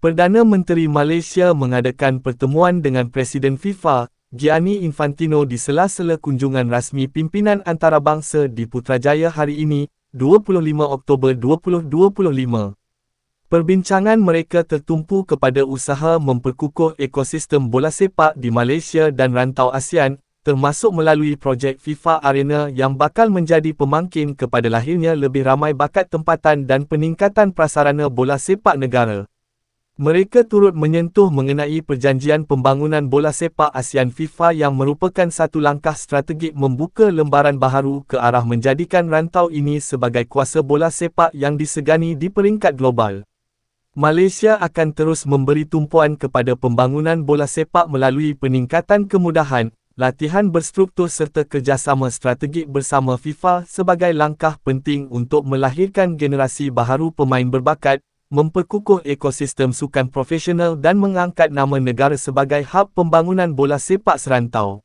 Perdana Menteri Malaysia mengadakan pertemuan dengan Presiden FIFA, Gianni Infantino di sela-sela kunjungan rasmi pimpinan antarabangsa di Putrajaya hari ini, 25 Oktober 2025. Perbincangan mereka tertumpu kepada usaha memperkukuh ekosistem bola sepak di Malaysia dan rantau ASEAN, termasuk melalui projek FIFA Arena yang bakal menjadi pemangkin kepada lahirnya lebih ramai bakat tempatan dan peningkatan prasarana bola sepak negara. Mereka turut menyentuh mengenai perjanjian pembangunan bola sepak ASEAN FIFA yang merupakan satu langkah strategik membuka lembaran baharu ke arah menjadikan rantau ini sebagai kuasa bola sepak yang disegani di peringkat global. Malaysia akan terus memberi tumpuan kepada pembangunan bola sepak melalui peningkatan kemudahan, latihan berstruktur serta kerjasama strategik bersama FIFA sebagai langkah penting untuk melahirkan generasi baharu pemain berbakat, memperkukuh ekosistem sukan profesional dan mengangkat nama negara sebagai hub pembangunan bola sepak serantau.